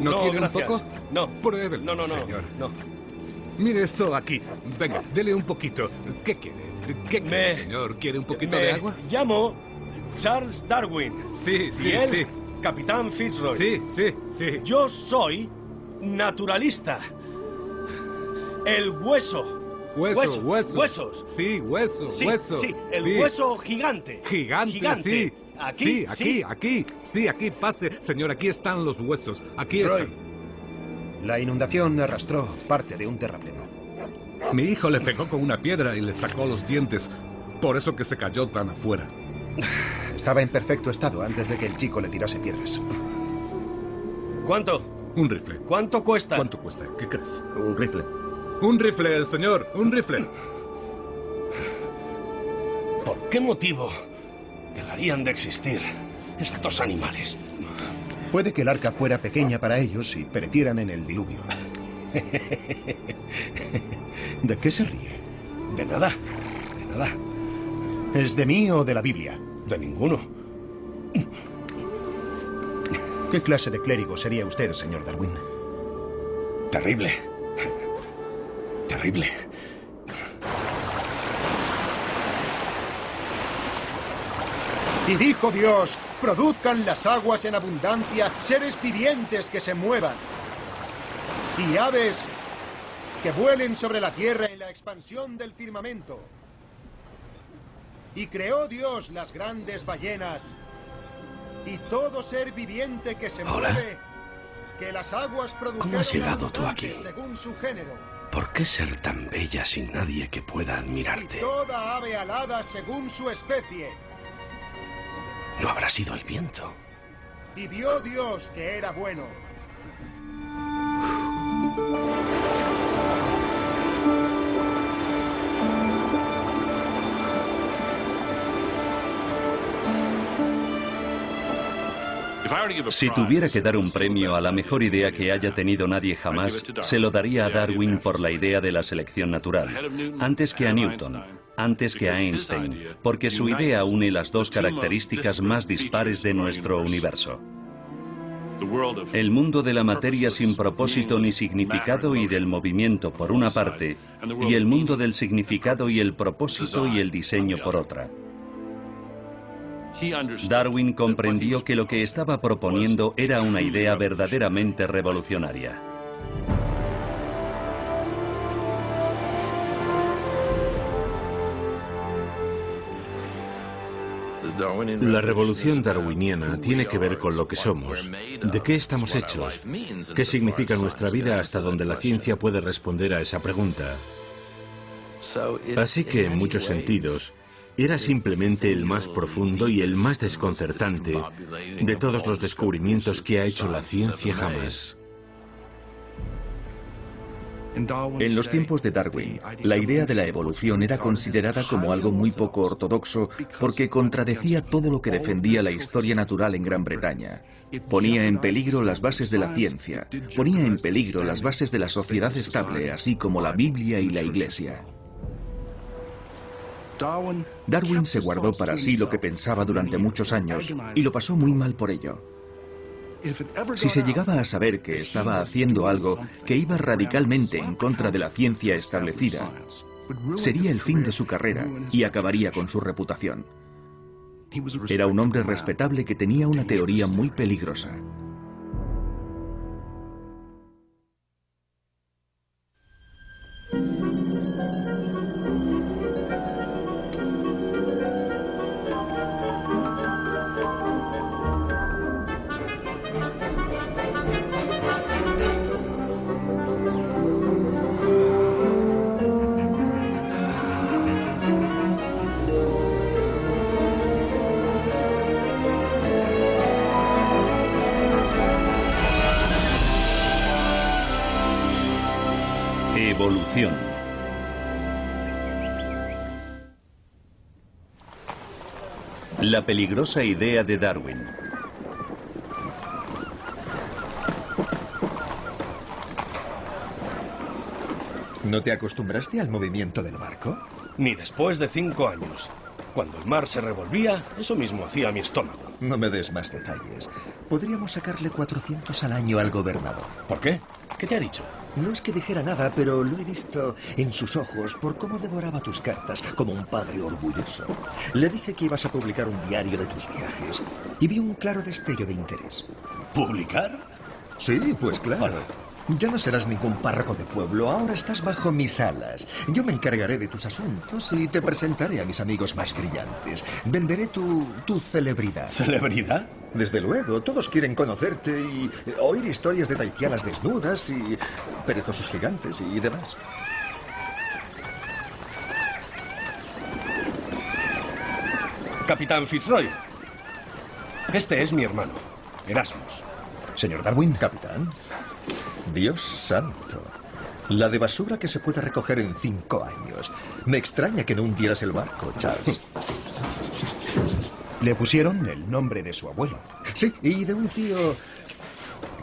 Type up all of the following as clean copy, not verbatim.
¿No quiere gracias. un poco? No. Pruébelo, No, señor. no. Mire esto aquí. Venga, dele un poquito. ¿Qué quiere? ¿Qué quiere, señor? ¿Quiere un poquito de agua? Llamo Charles Darwin. Sí, Y él, sí. Capitán Fitzroy. Sí. Yo soy naturalista. El hueso. Huesos. Huesos. Sí, hueso, Sí, hueso. sí, el sí. hueso gigante. Gigante, sí. Aquí, sí, aquí. Sí, aquí pase. Señor, aquí están los huesos. Aquí Fitzroy. están. La inundación arrastró parte de un terrapleno. Mi hijo le pegó con una piedra y le sacó los dientes. Por eso que se cayó tan afuera. Estaba en perfecto estado antes de que el chico le tirase piedras. ¿Cuánto? Un rifle. ¿Cuánto cuesta? ¿Cuánto cuesta? ¿Qué crees? Un rifle. Un rifle, señor. Un rifle. ¿Por qué motivo dejarían de existir estos animales? Puede que el arca fuera pequeña para ellos y perecieran en el diluvio. ¿De qué se ríe? De nada. De nada. ¿Es de mí o de la Biblia? De ninguno. ¿Qué clase de clérigo sería usted, señor Darwin? Terrible. Terrible. Y dijo Dios, produzcan las aguas en abundancia seres vivientes que se muevan, y aves que vuelen sobre la tierra en la expansión del firmamento. Y creó Dios las grandes ballenas y todo ser viviente que se mueve, que las aguas produjeron. ¿Cómo has llegado tú aquí? Según su género. ¿Por qué ser tan bella sin nadie que pueda admirarte? Y toda ave alada según su especie. ¿No habrá sido el viento? Y vio Dios que era bueno. Si tuviera que dar un premio a la mejor idea que haya tenido nadie jamás, se lo daría a Darwin por la idea de la selección natural, antes que a Newton, antes que a Einstein, porque su idea une las dos características más dispares de nuestro universo. El mundo de la materia sin propósito ni significado y del movimiento por una parte, y el mundo del significado y el propósito y el diseño por otra. Darwin comprendió que lo que estaba proponiendo era una idea verdaderamente revolucionaria. La revolución darwiniana tiene que ver con lo que somos, de qué estamos hechos, qué significa nuestra vida hasta donde la ciencia puede responder a esa pregunta. Así que, en muchos sentidos, era simplemente el más profundo y el más desconcertante de todos los descubrimientos que ha hecho la ciencia jamás. En los tiempos de Darwin, la idea de la evolución era considerada como algo muy poco ortodoxo porque contradecía todo lo que defendía la historia natural en Gran Bretaña. Ponía en peligro las bases de la ciencia, ponía en peligro las bases de la sociedad estable, así como la Biblia y la Iglesia. Darwin se guardó para sí lo que pensaba durante muchos años y lo pasó muy mal por ello. Si se llegaba a saber que estaba haciendo algo que iba radicalmente en contra de la ciencia establecida, sería el fin de su carrera y acabaría con su reputación. Era un hombre respetable que tenía una teoría muy peligrosa. Evolución. La peligrosa idea de Darwin. ¿No te acostumbraste al movimiento del barco? Ni después de 5 años. Cuando el mar se revolvía, eso mismo hacía mi estómago. No me des más detalles. Podríamos sacarle 400 al año al gobernador. ¿Por qué? ¿Qué te ha dicho? No es que dijera nada, pero lo he visto en sus ojos por cómo devoraba tus cartas, como un padre orgulloso. Le dije que ibas a publicar un diario de tus viajes y vi un claro destello de interés. ¿Publicar? Sí, pues claro. Ya no serás ningún párroco de pueblo, ahora estás bajo mis alas. Yo me encargaré de tus asuntos y te presentaré a mis amigos más brillantes. Venderé tu celebridad. ¿Celebridad? Desde luego, todos quieren conocerte y oír historias de tahitianas desnudas y perezosos gigantes y demás. Capitán Fitzroy. Este es mi hermano, Erasmus. Señor Darwin. Capitán. Dios santo. La de basura que se puede recoger en 5 años. Me extraña que no hundieras el barco, Charles. Le pusieron el nombre de su abuelo. Sí, y de un tío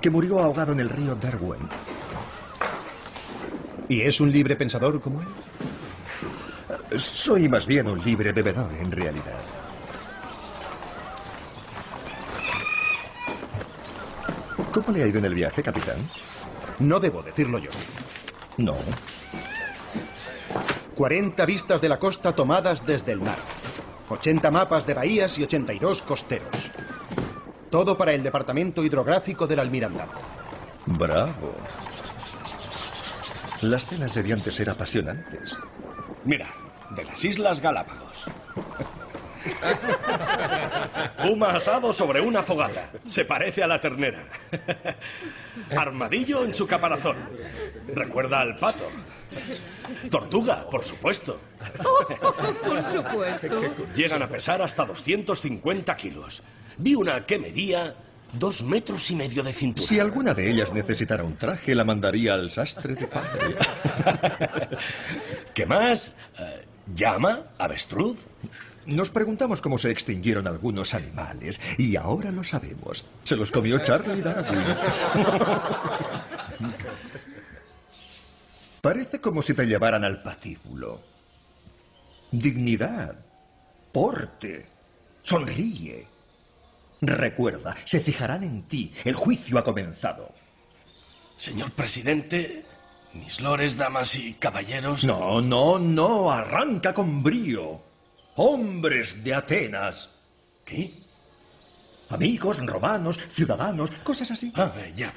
que murió ahogado en el río Derwent. ¿Y es un libre pensador como él? Soy más bien un libre bebedor, en realidad. ¿Cómo le ha ido en el viaje, capitán? No debo decirlo yo. No. 40 vistas de la costa tomadas desde el mar. 80 mapas de bahías y 82 costeros. Todo para el Departamento Hidrográfico del Almirantazgo. Bravo. Las cenas debían de ser apasionantes. Mira, de las Islas Galápagos. Puma asado sobre una fogata. Se parece a la ternera. Armadillo en su caparazón. Recuerda al pato. Tortuga, por supuesto. Por supuesto. Llegan a pesar hasta 250 kilos. Vi una que medía 2,5 metros de cintura. Si alguna de ellas necesitara un traje, la mandaría al sastre de padre. ¿Qué más? ¿Llama? ¿Avestruz? Nos preguntamos cómo se extinguieron algunos animales y ahora lo sabemos. Se los comió Charlie Darwin. Parece como si te llevaran al patíbulo. Dignidad. Porte. Sonríe. Recuerda, se fijarán en ti. El juicio ha comenzado. Señor presidente, mis lores, damas y caballeros... No. Arranca con brío. Hombres de Atenas. ¿Qué? Amigos, romanos, ciudadanos, cosas así. Ya.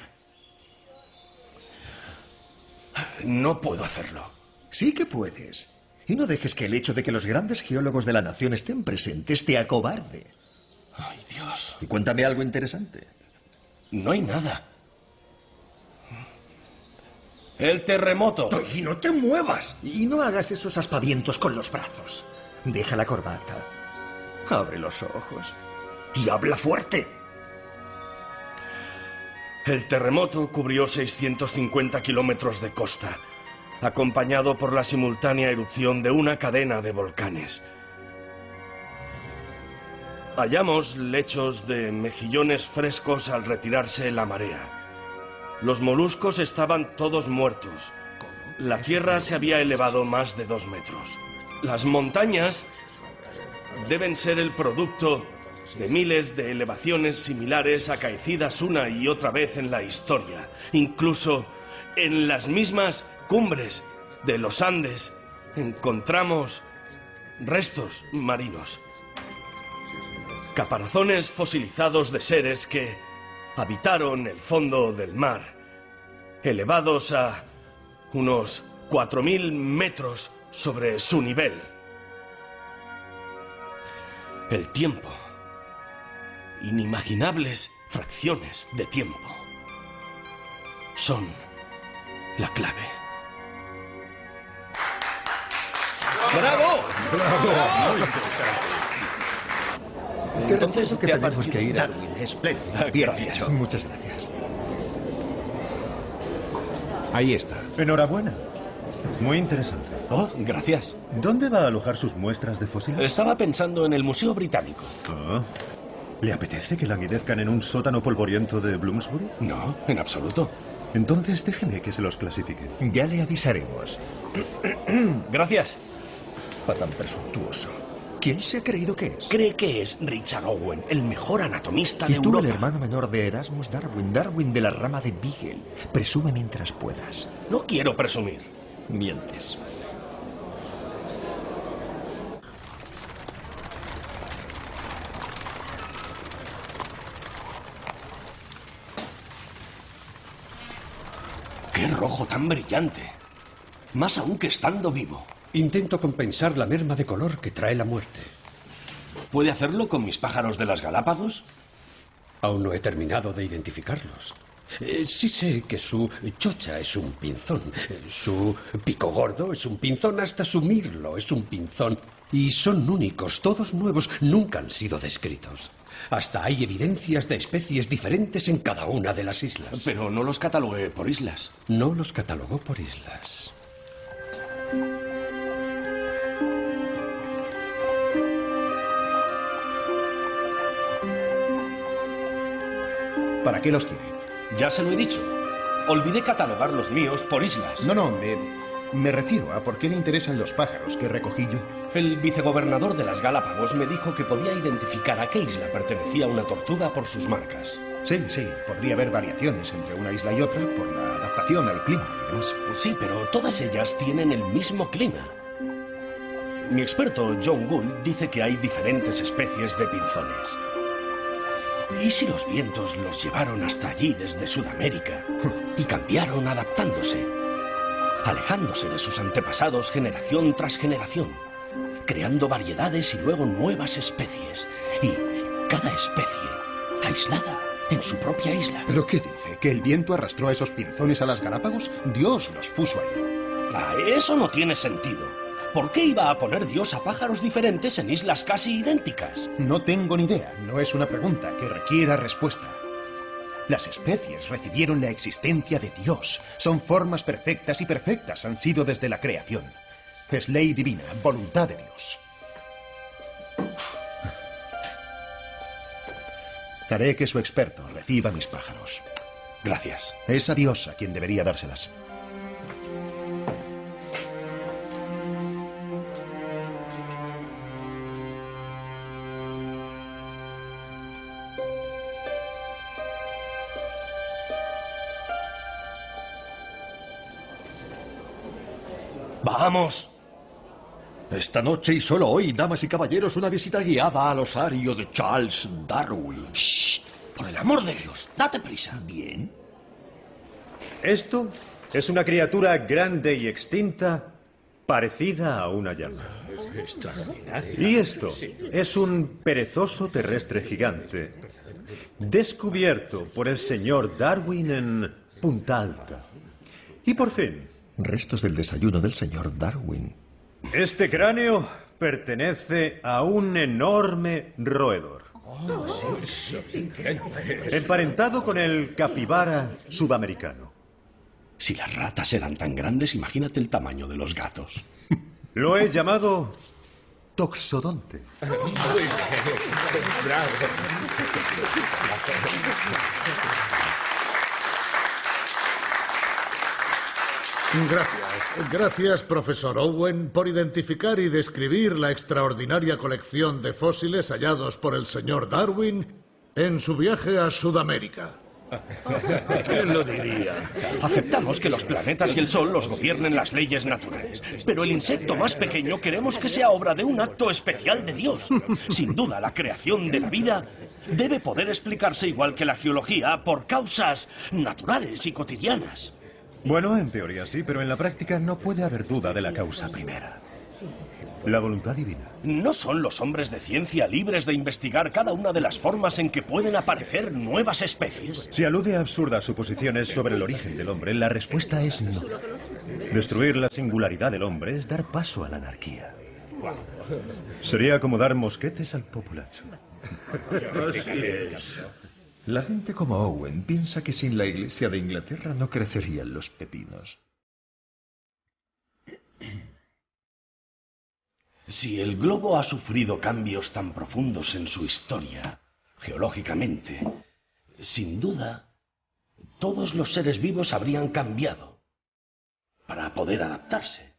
No puedo hacerlo. Sí que puedes. Y no dejes que el hecho de que los grandes geólogos de la nación estén presentes te acobarde. Ay, Dios. Y cuéntame algo interesante. No hay nada. El terremoto. Y no te muevas. Y no hagas esos aspavientos con los brazos. Deja la corbata. Abre los ojos. Y habla fuerte. El terremoto cubrió 650 kilómetros de costa, acompañado por la simultánea erupción de una cadena de volcanes. Hallamos lechos de mejillones frescos al retirarse la marea. Los moluscos estaban todos muertos. La tierra se había elevado más de 2 metros. Las montañas deben ser el producto de miles de elevaciones similares acaecidas una y otra vez en la historia. Incluso en las mismas cumbres de los Andes encontramos restos marinos. Caparazones fosilizados de seres que habitaron el fondo del mar, elevados a unos 4.000 metros sobre su nivel. El tiempo. Inimaginables fracciones de tiempo. Son la clave. ¡Bravo! ¡Bravo! Muy interesante. Entonces que tenemos que ir. Darwin, espléndido. Bien Gracias. hecho. Muchas gracias. Ahí está. Enhorabuena. Muy interesante. Oh, gracias. ¿Dónde va a alojar sus muestras de fósiles? Estaba pensando en el Museo Británico. Ah. ¿Le apetece que languidezcan en un sótano polvoriento de Bloomsbury? No, en absoluto. Entonces déjeme que se los clasifique. Ya le avisaremos. Gracias. Patán presuntuoso. ¿Quién se ha creído que es? Cree que es Richard Owen, el mejor anatomista de Y tú, Europa. el hermano menor de Erasmus Darwin, Darwin de la rama de Beagle. Presume mientras puedas. No quiero presumir. Mientes. ¡Qué rojo tan brillante! Más aún que estando vivo. Intento compensar la merma de color que trae la muerte. ¿Puede hacerlo con mis pájaros de las Galápagos? Aún no he terminado de identificarlos. Sí sé que su chocha es un pinzón, su pico gordo es un pinzón, hasta su mirlo es un pinzón. Y son únicos, todos nuevos, nunca han sido descritos. Hasta hay evidencias de especies diferentes en cada una de las islas. Pero no los catalogué por islas. No los catalogó por islas. ¿Para qué los quiere? Ya se lo he dicho. Olvidé catalogar los míos por islas. No, me refiero a por qué le interesan los pájaros que recogí yo. El vicegobernador de las Galápagos me dijo que podía identificar a qué isla pertenecía una tortuga por sus marcas. Sí, podría haber variaciones entre una isla y otra por la adaptación al clima y demás. Sí, pero todas ellas tienen el mismo clima. Mi experto, John Gould, dice que hay diferentes especies de pinzones. ¿Y si los vientos los llevaron hasta allí desde Sudamérica y cambiaron adaptándose, alejándose de sus antepasados generación tras generación, creando variedades y luego nuevas especies, y cada especie aislada en su propia isla? ¿Pero qué dice? ¿Que el viento arrastró a esos pinzones a las Galápagos? Dios los puso ahí. Eso no tiene sentido. ¿Por qué iba a poner Dios a pájaros diferentes en islas casi idénticas? No tengo ni idea. No es una pregunta que requiera respuesta. Las especies recibieron la existencia de Dios. Son formas perfectas y perfectas han sido desde la creación. Es ley divina, voluntad de Dios. Haré que su experto reciba mis pájaros. Gracias. Es a Dios a quien debería dárselas. ¡Vamos! Esta noche y solo hoy, damas y caballeros, una visita guiada al osario de Charles Darwin. ¡Shh! Por el amor de Dios, date prisa. Bien. Esto es una criatura grande y extinta, parecida a una llama. Y esto es un perezoso terrestre gigante, descubierto por el señor Darwin en Punta Alta. Y por fin, Restos del desayuno del señor Darwin. este cráneo pertenece a un enorme roedor. Emparentado con el capibara sudamericano. Si las ratas eran tan grandes, imagínate el tamaño de los gatos. Lo he llamado toxodonte. Gracias, profesor Owen, por identificar y describir la extraordinaria colección de fósiles hallados por el señor Darwin en su viaje a Sudamérica. ¿Quién lo diría? Aceptamos que los planetas y el Sol los gobiernen las leyes naturales, pero el insecto más pequeño queremos que sea obra de un acto especial de Dios. Sin duda, la creación de la vida debe poder explicarse igual que la geología por causas naturales y cotidianas. Bueno, en teoría sí, pero en la práctica no puede haber duda de la causa primera. La voluntad divina. ¿No son los hombres de ciencia libres de investigar cada una de las formas en que pueden aparecer nuevas especies? Si alude a absurdas suposiciones sobre el origen del hombre, la respuesta es no. Destruir la singularidad del hombre es dar paso a la anarquía. Sería como dar mosquetes al populacho. Así es. La gente como Owen piensa que sin la Iglesia de Inglaterra no crecerían los pepinos. Si el globo ha sufrido cambios tan profundos en su historia, geológicamente, sin duda, todos los seres vivos habrían cambiado para poder adaptarse,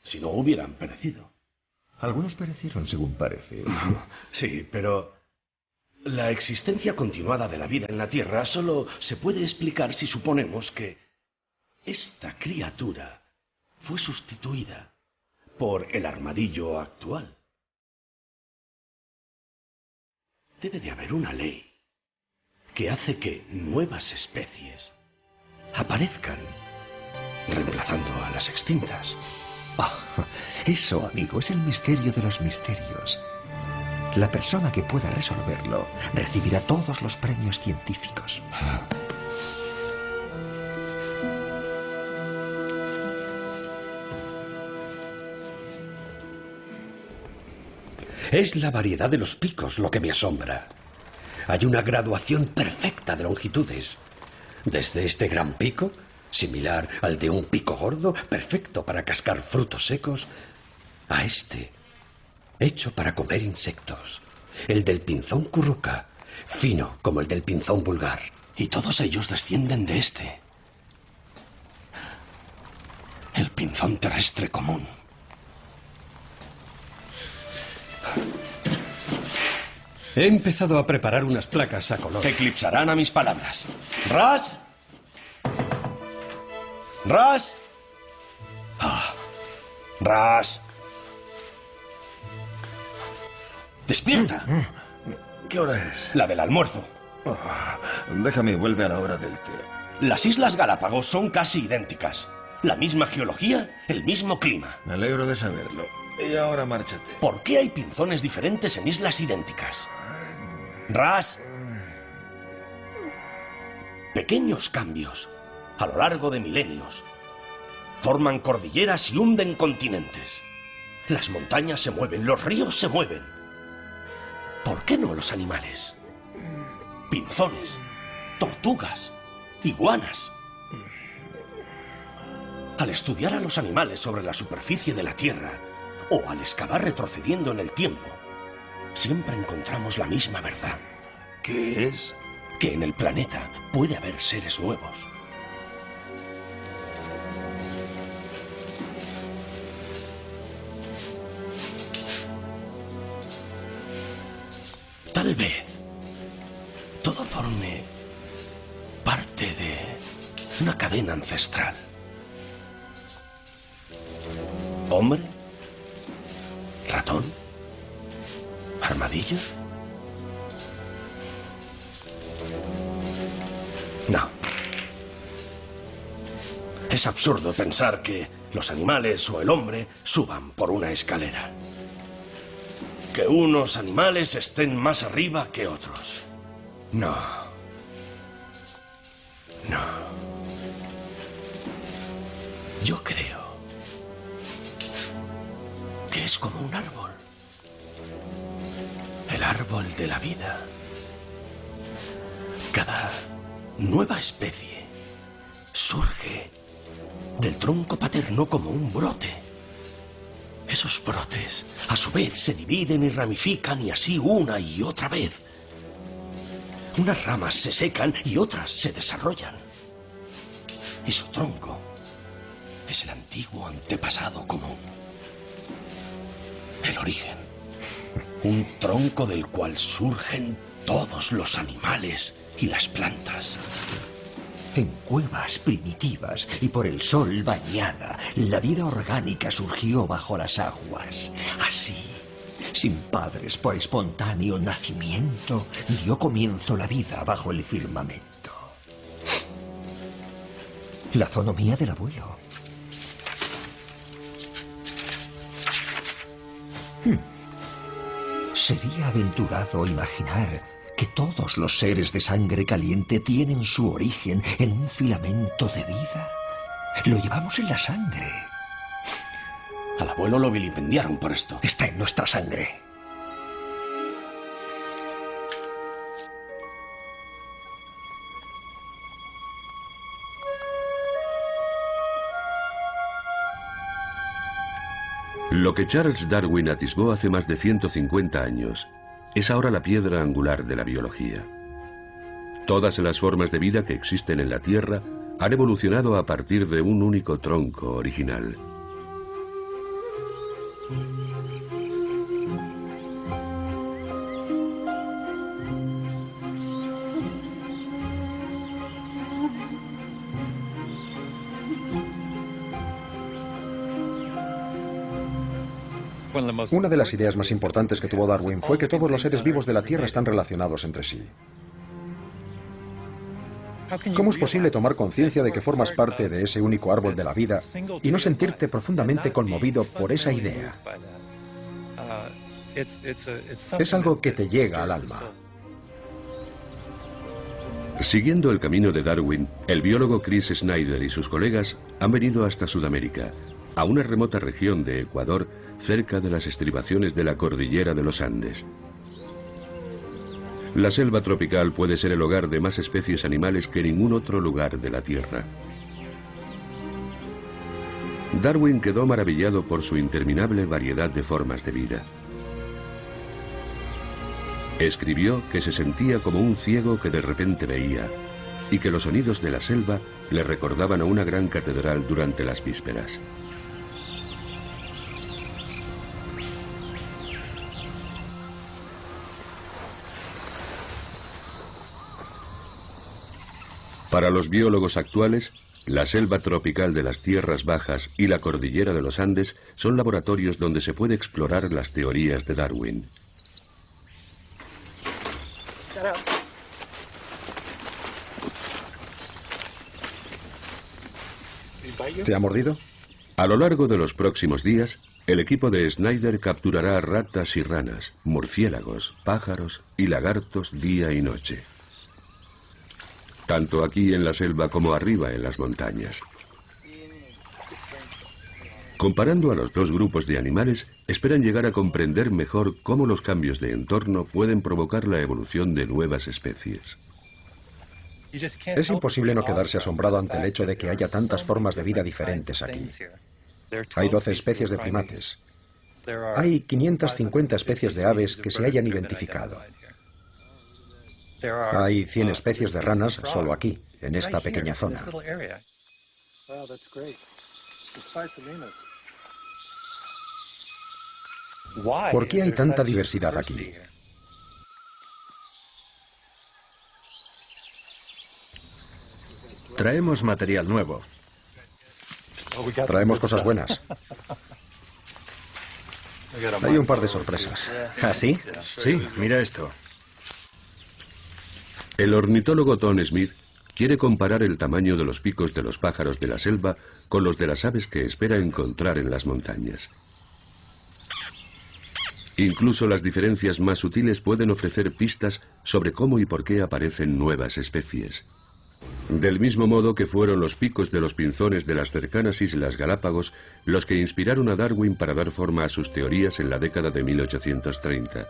si no hubieran perecido. Algunos perecieron, según parece. Sí, pero la existencia continuada de la vida en la Tierra solo se puede explicar si suponemos que esta criatura fue sustituida por el armadillo actual. Debe de haber una ley que hace que nuevas especies aparezcan, reemplazando a las extintas. Eso, amigo, es el misterio de los misterios. La persona que pueda resolverlo recibirá todos los premios científicos. Es la variedad de los picos lo que me asombra. Hay una graduación perfecta de longitudes. Desde este gran pico, similar al de un pico gordo, perfecto para cascar frutos secos, a este, hecho para comer insectos. El del pinzón curruca, fino como el del pinzón vulgar. Y todos ellos descienden de este. El pinzón terrestre común. He empezado a preparar unas placas a color. Eclipsarán a mis palabras. ¡Ras! ¡Ras! ¡Ras! ¡Despierta! ¿Qué hora es? La del almuerzo. Déjame, vuelve a la hora del té. Las Islas Galápagos son casi idénticas. La misma geología, el mismo clima. Me alegro de saberlo. Y ahora márchate. ¿Por qué hay pinzones diferentes en islas idénticas? Ras. Pequeños cambios, a lo largo de milenios, forman cordilleras y hunden continentes. Las montañas se mueven, los ríos se mueven. ¿Por qué no los animales? Pinzones, tortugas, iguanas. Al estudiar a los animales sobre la superficie de la Tierra, o al excavar retrocediendo en el tiempo, siempre encontramos la misma verdad. ¿Qué es? Que en el planeta puede haber seres nuevos. Tal vez todo forme parte de una cadena ancestral. ¿Hombre? ¿Ratón? ¿Armadillo? No. Es absurdo pensar que los animales o el hombre suban por una escalera. Que unos animales estén más arriba que otros. No. No. Yo creo que es como un árbol. El árbol de la vida. Cada nueva especie surge del tronco paterno como un brote. Esos brotes, a su vez, se dividen y ramifican y así una y otra vez. Unas ramas se secan y otras se desarrollan. Y su tronco es el antiguo antepasado común. El origen. Un tronco del cual surgen todos los animales y las plantas. En cuevas primitivas y por el sol bañada, la vida orgánica surgió bajo las aguas. Así, sin padres por espontáneo nacimiento, dio comienzo la vida bajo el firmamento. La zonomía del abuelo. Sería aventurado imaginar que todos los seres de sangre caliente tienen su origen en un filamento de vida. Lo llevamos en la sangre. Al abuelo lo vilipendiaron por esto. Está en nuestra sangre. Lo que Charles Darwin atisbó hace más de 150 años es ahora la piedra angular de la biología. Todas las formas de vida que existen en la Tierra han evolucionado a partir de un único tronco original. Una de las ideas más importantes que tuvo Darwin fue que todos los seres vivos de la Tierra están relacionados entre sí. ¿Cómo es posible tomar conciencia de que formas parte de ese único árbol de la vida y no sentirte profundamente conmovido por esa idea? Es algo que te llega al alma. Siguiendo el camino de Darwin, el biólogo Chris Snyder y sus colegas han venido hasta Sudamérica, a una remota región de Ecuador, cerca de las estribaciones de la cordillera de los Andes. La selva tropical puede ser el hogar de más especies animales que ningún otro lugar de la Tierra. Darwin quedó maravillado por su interminable variedad de formas de vida. Escribió que se sentía como un ciego que de repente veía, y que los sonidos de la selva le recordaban a una gran catedral durante las vísperas. Para los biólogos actuales, la selva tropical de las tierras bajas y la cordillera de los Andes son laboratorios donde se puede explorar las teorías de Darwin. ¿Te ha mordido? A lo largo de los próximos días, el equipo de Snyder capturará ratas y ranas, murciélagos, pájaros y lagartos día y noche. Tanto aquí en la selva como arriba en las montañas. Comparando a los dos grupos de animales, esperan llegar a comprender mejor cómo los cambios de entorno pueden provocar la evolución de nuevas especies. Es imposible no quedarse asombrado ante el hecho de que haya tantas formas de vida diferentes aquí. Hay 12 especies de primates. Hay 550 especies de aves que se hayan identificado. Hay 100 especies de ranas solo aquí, en esta pequeña zona. ¿Por qué hay tanta diversidad aquí? Traemos material nuevo. Traemos cosas buenas. Hay un par de sorpresas. ¿Ah, sí? Sí, mira esto. El ornitólogo Tom Smith quiere comparar el tamaño de los picos de los pájaros de la selva con los de las aves que espera encontrar en las montañas. Incluso las diferencias más sutiles pueden ofrecer pistas sobre cómo y por qué aparecen nuevas especies. Del mismo modo que fueron los picos de los pinzones de las cercanas Islas Galápagos los que inspiraron a Darwin para dar forma a sus teorías en la década de 1830.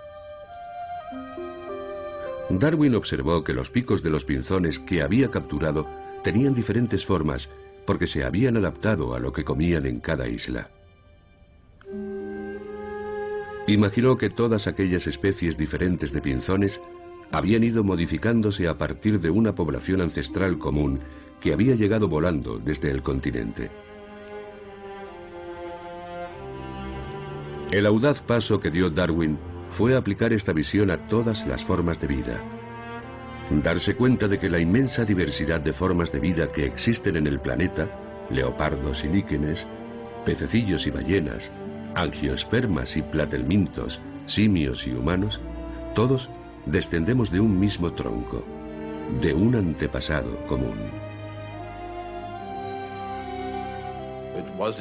Darwin observó que los picos de los pinzones que había capturado tenían diferentes formas porque se habían adaptado a lo que comían en cada isla. Imaginó que todas aquellas especies diferentes de pinzones habían ido modificándose a partir de una población ancestral común que había llegado volando desde el continente. El audaz paso que dio Darwin fue aplicar esta visión a todas las formas de vida. Darse cuenta de que la inmensa diversidad de formas de vida que existen en el planeta, leopardos y líquenes, pececillos y ballenas, angiospermas y platelmintos, simios y humanos, todos descendemos de un mismo tronco, de un antepasado común.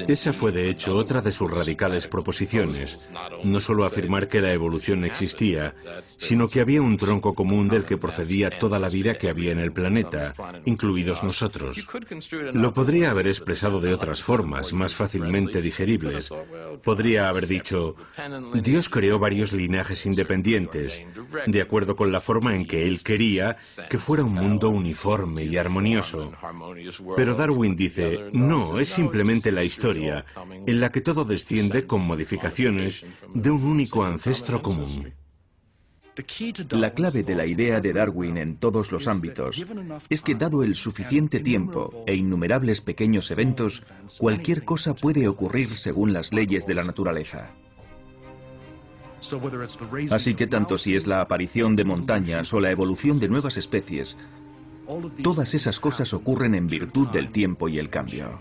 Esa fue de hecho otra de sus radicales proposiciones, no solo afirmar que la evolución existía, sino que había un tronco común del que procedía toda la vida que había en el planeta, incluidos nosotros. Lo podría haber expresado de otras formas, más fácilmente digeribles. Podría haber dicho, Dios creó varios linajes independientes, de acuerdo con la forma en que Él quería que fuera un mundo uniforme y armonioso. Pero Darwin dice, no, es simplemente la historia, en la que todo desciende con modificaciones de un único ancestro común. La clave de la idea de Darwin en todos los ámbitos es que dado el suficiente tiempo e innumerables pequeños eventos, cualquier cosa puede ocurrir según las leyes de la naturaleza. Así que tanto si es la aparición de montañas o la evolución de nuevas especies, todas esas cosas ocurren en virtud del tiempo y el cambio.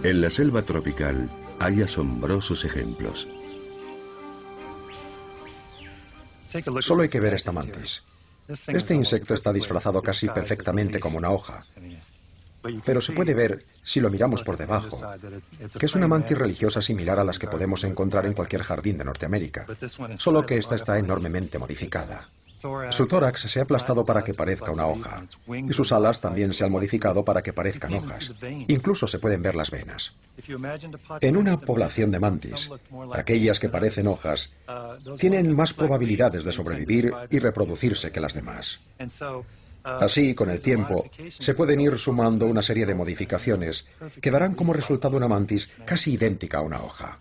En la selva tropical hay asombrosos ejemplos. Solo hay que ver esta mantis. Este insecto está disfrazado casi perfectamente como una hoja. Pero se puede ver, si lo miramos por debajo, que es una mantis religiosa similar a las que podemos encontrar en cualquier jardín de Norteamérica, solo que esta está enormemente modificada. Su tórax se ha aplastado para que parezca una hoja, y sus alas también se han modificado para que parezcan hojas. Incluso se pueden ver las venas. En una población de mantis, aquellas que parecen hojas tienen más probabilidades de sobrevivir y reproducirse que las demás. Así, con el tiempo, se pueden ir sumando una serie de modificaciones que darán como resultado una mantis casi idéntica a una hoja.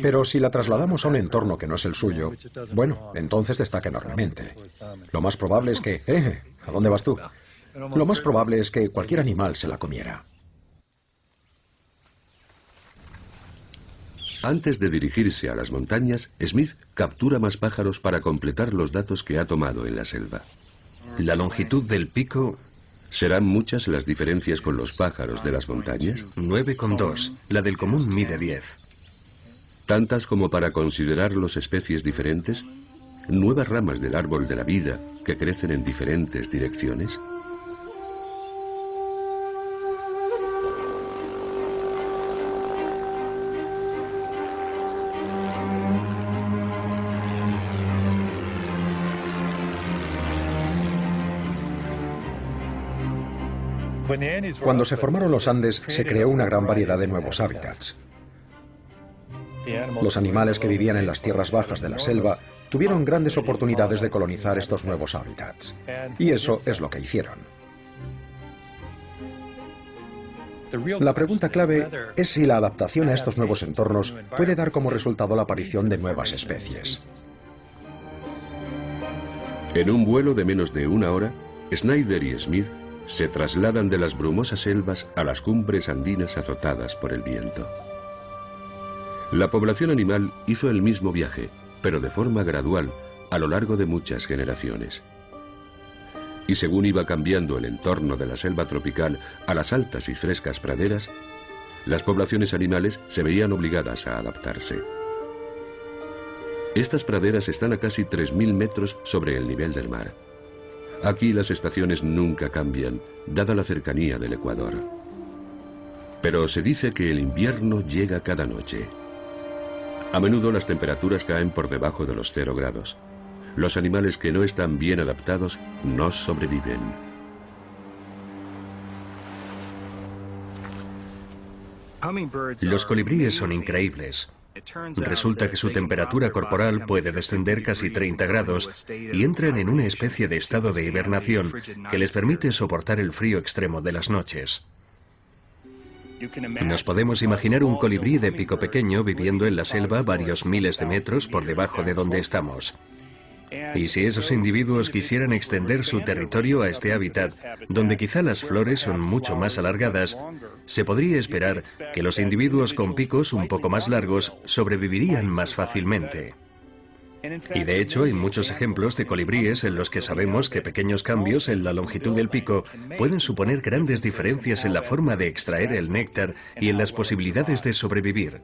Pero si la trasladamos a un entorno que no es el suyo, bueno, entonces destaca enormemente. Lo más probable es que... ¿a dónde vas tú? Lo más probable es que cualquier animal se la comiera. Antes de dirigirse a las montañas, Smith captura más pájaros para completar los datos que ha tomado en la selva. La longitud del pico... ¿Serán muchas las diferencias con los pájaros de las montañas? 9,2. La del común mide 10. ¿Tantas como para considerarlos especies diferentes? ¿Nuevas ramas del árbol de la vida que crecen en diferentes direcciones? Cuando se formaron los Andes, se creó una gran variedad de nuevos hábitats. Los animales que vivían en las tierras bajas de la selva tuvieron grandes oportunidades de colonizar estos nuevos hábitats. Y eso es lo que hicieron. La pregunta clave es si la adaptación a estos nuevos entornos puede dar como resultado la aparición de nuevas especies. En un vuelo de menos de una hora, Snyder y Smith se trasladan de las brumosas selvas a las cumbres andinas azotadas por el viento. La población animal hizo el mismo viaje, pero de forma gradual, a lo largo de muchas generaciones. Y según iba cambiando el entorno de la selva tropical a las altas y frescas praderas, las poblaciones animales se veían obligadas a adaptarse. Estas praderas están a casi 3.000 metros sobre el nivel del mar. Aquí las estaciones nunca cambian, dada la cercanía del Ecuador. Pero se dice que el invierno llega cada noche. A menudo las temperaturas caen por debajo de los 0 grados. Los animales que no están bien adaptados no sobreviven. Los colibríes son increíbles. Resulta que su temperatura corporal puede descender casi 30 grados y entran en una especie de estado de hibernación que les permite soportar el frío extremo de las noches. Nos podemos imaginar un colibrí de pico pequeño viviendo en la selva varios miles de metros por debajo de donde estamos. Y si esos individuos quisieran extender su territorio a este hábitat, donde quizá las flores son mucho más alargadas, se podría esperar que los individuos con picos un poco más largos sobrevivirían más fácilmente. Y de hecho hay muchos ejemplos de colibríes en los que sabemos que pequeños cambios en la longitud del pico pueden suponer grandes diferencias en la forma de extraer el néctar y en las posibilidades de sobrevivir.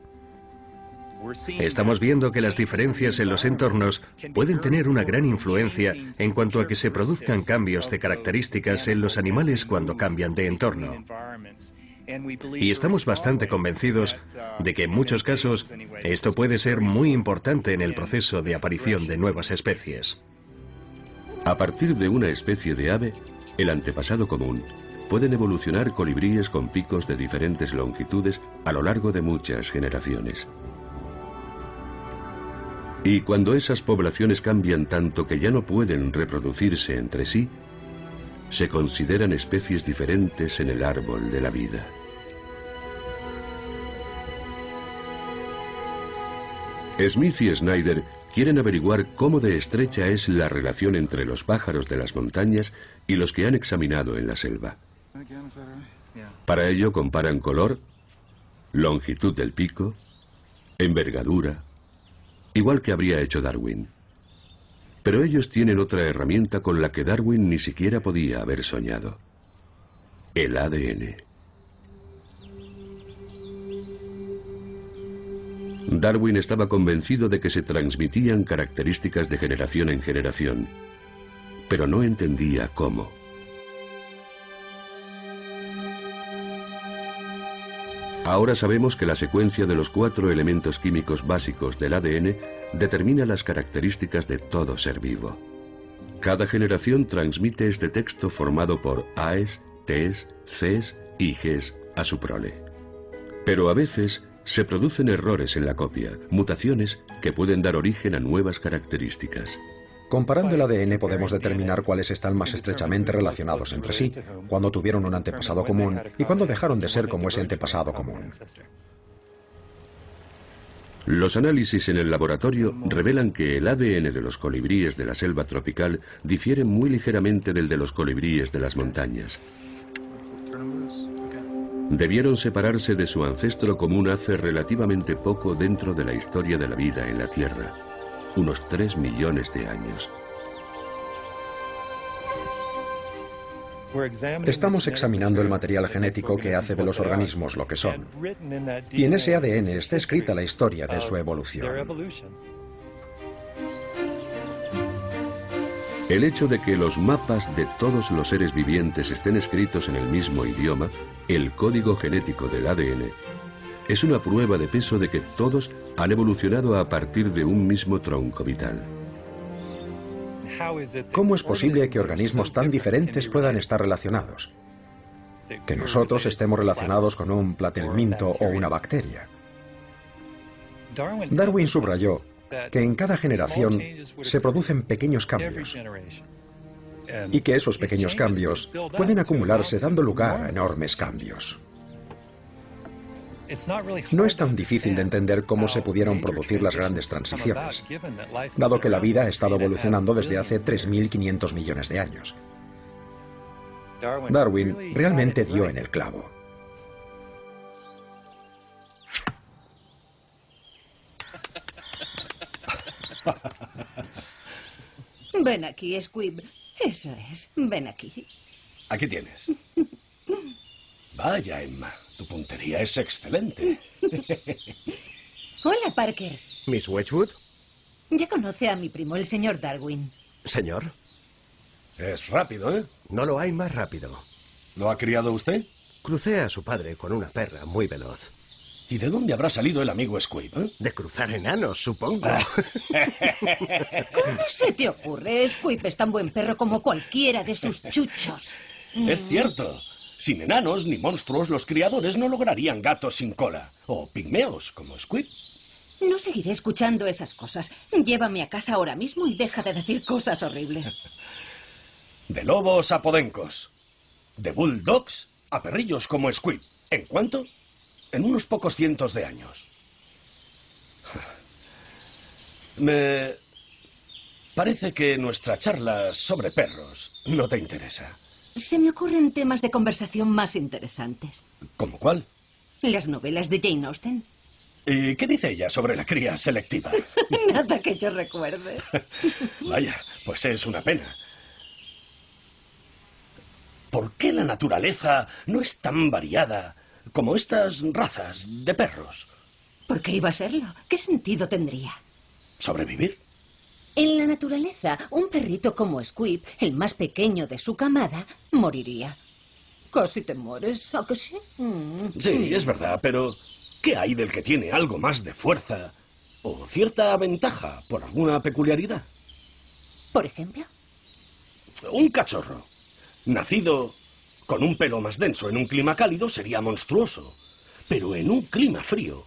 Estamos viendo que las diferencias en los entornos pueden tener una gran influencia en cuanto a que se produzcan cambios de características en los animales cuando cambian de entorno. Y estamos bastante convencidos de que en muchos casos esto puede ser muy importante en el proceso de aparición de nuevas especies. A partir de una especie de ave, el antepasado común, pueden evolucionar colibríes con picos de diferentes longitudes a lo largo de muchas generaciones. Y cuando esas poblaciones cambian tanto que ya no pueden reproducirse entre sí, se consideran especies diferentes en el árbol de la vida. Smith y Snyder quieren averiguar cómo de estrecha es la relación entre los pájaros de las montañas y los que han examinado en la selva. Para ello comparan color, longitud del pico, envergadura, igual que habría hecho Darwin. Pero ellos tienen otra herramienta con la que Darwin ni siquiera podía haber soñado: el ADN. Darwin estaba convencido de que se transmitían características de generación en generación, pero no entendía cómo. Ahora sabemos que la secuencia de los 4 elementos químicos básicos del ADN determina las características de todo ser vivo. Cada generación transmite este texto formado por A's, T's, C's y G's a su prole. Pero a veces se producen errores en la copia, mutaciones que pueden dar origen a nuevas características. Comparando el ADN podemos determinar cuáles están más estrechamente relacionados entre sí, cuándo tuvieron un antepasado común y cuándo dejaron de ser como ese antepasado común. Los análisis en el laboratorio revelan que el ADN de los colibríes de la selva tropical difiere muy ligeramente del de los colibríes de las montañas. Debieron separarse de su ancestro común hace relativamente poco dentro de la historia de la vida en la Tierra, unos 3 millones de años. Estamos examinando el material genético que hace de los organismos lo que son. Y en ese ADN está escrita la historia de su evolución. El hecho de que los mapas de todos los seres vivientes estén escritos en el mismo idioma, el código genético del ADN, es una prueba de peso de que todos han evolucionado a partir de un mismo tronco vital. ¿Cómo es posible que organismos tan diferentes puedan estar relacionados? Que nosotros estemos relacionados con un platelminto o una bacteria. Darwin subrayó que en cada generación se producen pequeños cambios y que esos pequeños cambios pueden acumularse dando lugar a enormes cambios. No es tan difícil de entender cómo se pudieron producir las grandes transiciones, dado que la vida ha estado evolucionando desde hace 3.500 millones de años. Darwin realmente dio en el clavo. Ven aquí, Squib. Eso es, ven aquí. Aquí tienes. Vaya, Emma, tu puntería es excelente. Hola, Parker. ¿Miss Wedgwood? Ya conoce a mi primo, el señor Darwin. Señor. Es rápido, ¿eh? No lo hay más rápido. ¿Lo ha criado usted? Crucé a su padre con una perra muy veloz. ¿Y de dónde habrá salido el amigo Squib? De cruzar enanos, supongo. ¿Cómo se te ocurre? Squib es tan buen perro como cualquiera de sus chuchos. Es cierto. Sin enanos ni monstruos, los criadores no lograrían gatos sin cola. O pigmeos, como Squib. No seguiré escuchando esas cosas. Llévame a casa ahora mismo y deja de decir cosas horribles. De lobos a podencos. De bulldogs a perrillos como Squib. ¿En cuánto? En unos pocos cientos de años. Me parece que nuestra charla sobre perros no te interesa. Se me ocurren temas de conversación más interesantes. ¿Cómo cuál? Las novelas de Jane Austen. ¿Y qué dice ella sobre la cría selectiva? Nada que yo recuerde. Vaya, pues es una pena. ¿Por qué la naturaleza no es tan variada como estas razas de perros? ¿Por qué iba a serlo? ¿Qué sentido tendría? ¿Sobrevivir? En la naturaleza, un perrito como Squib, el más pequeño de su camada, moriría. Casi te mueres, ¿a que sí? Sí, es verdad, pero ¿qué hay del que tiene algo más de fuerza o cierta ventaja por alguna peculiaridad? ¿Por ejemplo? Un cachorro, nacido con un pelo más denso en un clima cálido, sería monstruoso, pero en un clima frío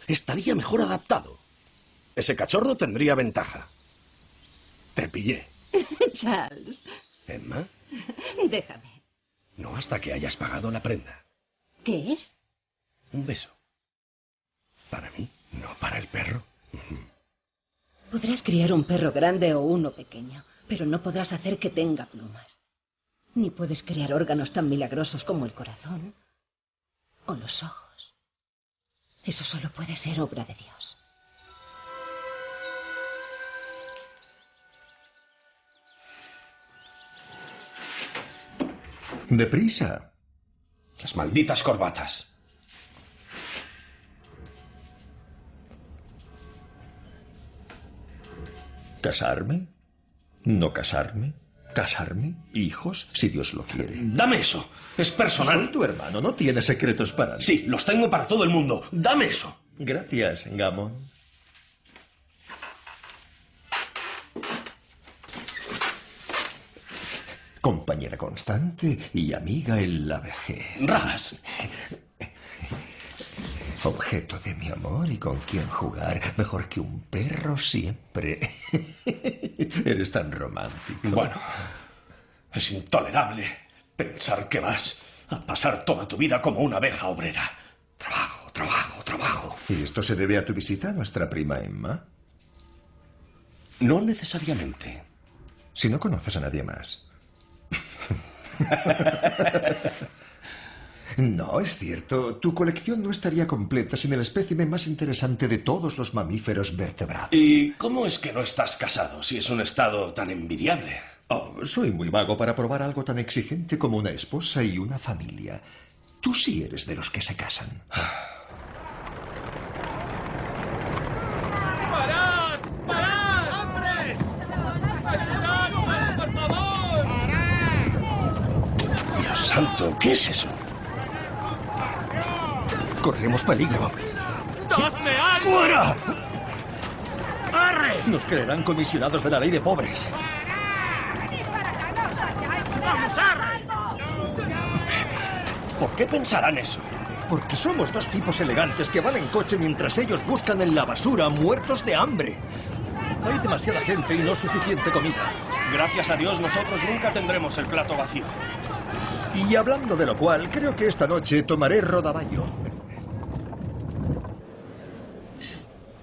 estaría mejor adaptado. Ese cachorro tendría ventaja. Te pillé. Charles. ¿Emma? Déjame. No hasta que hayas pagado la prenda. ¿Qué es? Un beso. Para mí, no para el perro. Podrás criar un perro grande o uno pequeño, pero no podrás hacer que tenga plumas. Ni puedes crear órganos tan milagrosos como el corazón o los ojos. Eso solo puede ser obra de Dios. ¡Deprisa! Las malditas corbatas. ¿Casarme? ¿No casarme? ¿Casarme? ¿Hijos? Si Dios lo quiere. Dame eso. Es personal. Soy tu hermano, no tienes secretos para mí. Sí, los tengo para todo el mundo. Dame eso. Gracias, Gammon. Compañera constante y amiga en la vejez. Ras. Objeto de mi amor y con quien jugar. Mejor que un perro siempre. Eres tan romántico. Bueno, es intolerable pensar que vas a pasar toda tu vida como una abeja obrera. Trabajo, trabajo, trabajo. ¿Y esto se debe a tu visita a nuestra prima Emma? No necesariamente. Si no conoces a nadie más. No, es cierto. Tu colección no estaría completa sin el espécimen más interesante de todos los mamíferos vertebrados. ¿Y cómo es que no estás casado si es un estado tan envidiable? Oh, soy muy vago para probar algo tan exigente como una esposa y una familia. Tú sí eres de los que se casan. ¡Parad! ¡Parad! ¡Hombre! ¡Ayudadme, por favor! Dios santo, ¿qué es eso? Corremos peligro. ¡Dadme algo! ¡Fuera! ¡Arre! Nos creerán comisionados de la ley de pobres. ¡Vamos, arre! ¿Por qué pensarán eso? Porque somos dos tipos elegantes que van en coche mientras ellos buscan en la basura muertos de hambre. Hay demasiada gente y no suficiente comida. Gracias a Dios nosotros nunca tendremos el plato vacío. Y hablando de lo cual, creo que esta noche tomaré rodaballo.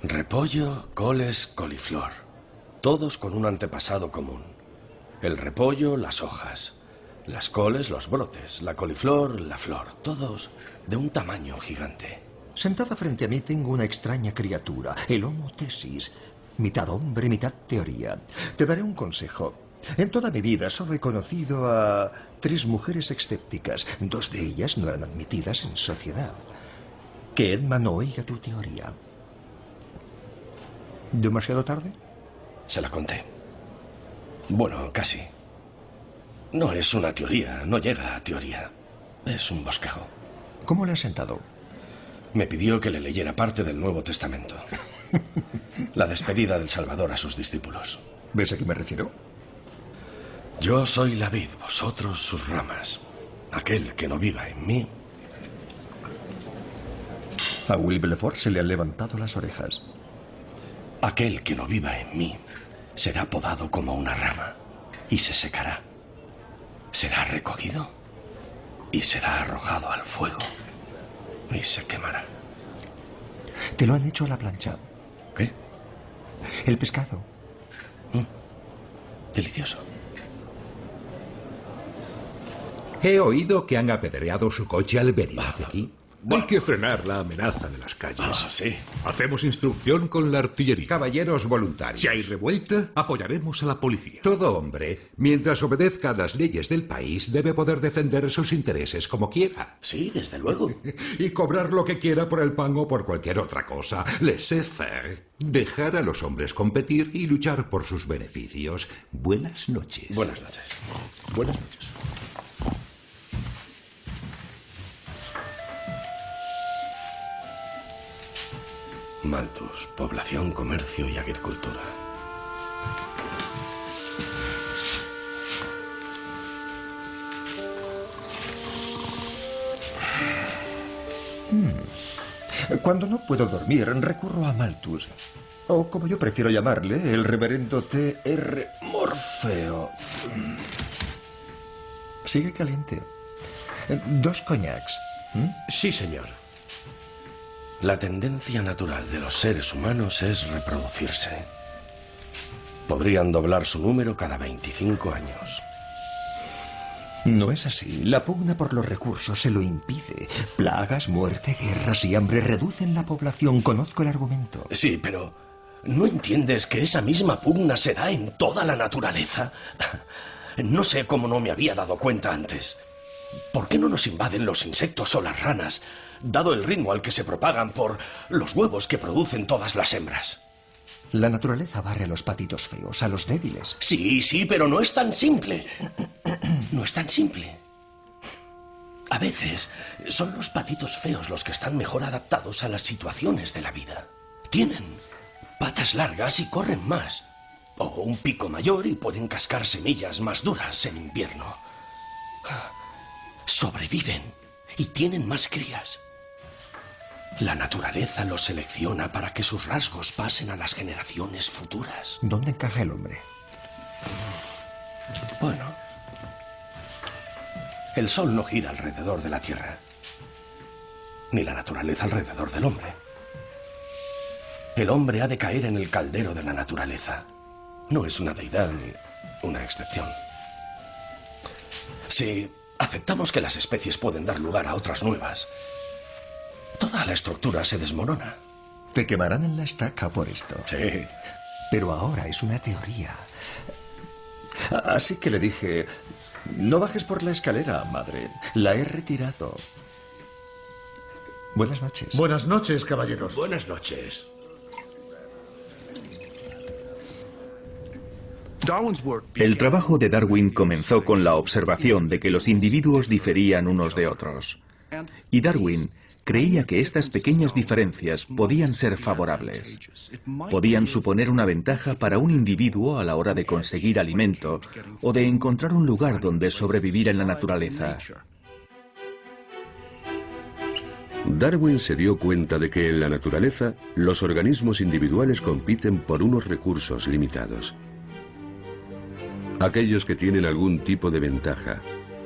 Repollo, coles, coliflor. Todos con un antepasado común. El repollo, las hojas. Las coles, los brotes. La coliflor, la flor. Todos de un tamaño gigante. Sentada frente a mí tengo una extraña criatura, el Homo Thesis. Mitad hombre, mitad teoría. Te daré un consejo. En toda mi vida solo he conocido a 3 mujeres escépticas. 2 de ellas no eran admitidas en sociedad. Que Edma no oiga tu teoría. ¿Demasiado tarde? Se la conté. Bueno, casi. No es una teoría, no llega a teoría. Es un bosquejo. ¿Cómo le has sentado? Me pidió que le leyera parte del Nuevo Testamento. La despedida del Salvador a sus discípulos. ¿Ves a qué me refiero? Yo soy la vid, vosotros sus ramas. Aquel que no viva en mí. A Will Belfort se le han levantado las orejas. Aquel que no viva en mí será podado como una rama y se secará. Será recogido y será arrojado al fuego y se quemará. Te lo han hecho a la plancha. ¿Qué? El pescado. Delicioso. He oído que han apedreado su coche al venir hacia aquí. Hay que frenar la amenaza de las calles. Eso sí. Hacemos instrucción con la artillería. Caballeros voluntarios. Si hay revuelta, apoyaremos a la policía. Todo hombre, mientras obedezca a las leyes del país, debe poder defender sus intereses como quiera. Sí, desde luego. Y cobrar lo que quiera por el pan o por cualquier otra cosa. Laissez-faire. Dejar a los hombres competir y luchar por sus beneficios. Buenas noches. Buenas noches. Buenas noches. Malthus, población, comercio y agricultura. Cuando no puedo dormir, recurro a Malthus. O, como yo prefiero llamarle, el reverendo T.R. Morfeo. Sigue caliente. 2 coñacs. Sí, señor. La tendencia natural de los seres humanos es reproducirse. Podrían doblar su número cada 25 años. No es así. La pugna por los recursos se lo impide. Plagas, muerte, guerras y hambre reducen la población. Conozco el argumento. Sí, pero ¿no entiendes que esa misma pugna se da en toda la naturaleza? No sé cómo no me había dado cuenta antes. ¿Por qué no nos invaden los insectos o las ranas, dado el ritmo al que se propagan por los huevos que producen todas las hembras? La naturaleza barre a los patitos feos, a los débiles. Sí, sí, pero no es tan simple. No es tan simple. A veces son los patitos feos los que están mejor adaptados a las situaciones de la vida. Tienen patas largas y corren más. O un pico mayor y pueden cascar semillas más duras en invierno. Sobreviven y tienen más crías. La naturaleza los selecciona para que sus rasgos pasen a las generaciones futuras. ¿Dónde encaja el hombre? Bueno, el sol no gira alrededor de la Tierra, ni la naturaleza alrededor del hombre. El hombre ha de caer en el caldero de la naturaleza. No es una deidad ni una excepción. Si aceptamos que las especies pueden dar lugar a otras nuevas, toda la estructura se desmorona. Te quemarán en la estaca por esto. Sí. Pero ahora es una teoría. Así que le dije, no bajes por la escalera, madre. La he retirado. Buenas noches. Buenas noches, caballeros. Buenas noches. El trabajo de Darwin comenzó con la observación de que los individuos diferían unos de otros. Y Darwin creía que estas pequeñas diferencias podían ser favorables. Podían suponer una ventaja para un individuo a la hora de conseguir alimento o de encontrar un lugar donde sobrevivir en la naturaleza. Darwin se dio cuenta de que en la naturaleza los organismos individuales compiten por unos recursos limitados. Aquellos que tienen algún tipo de ventaja,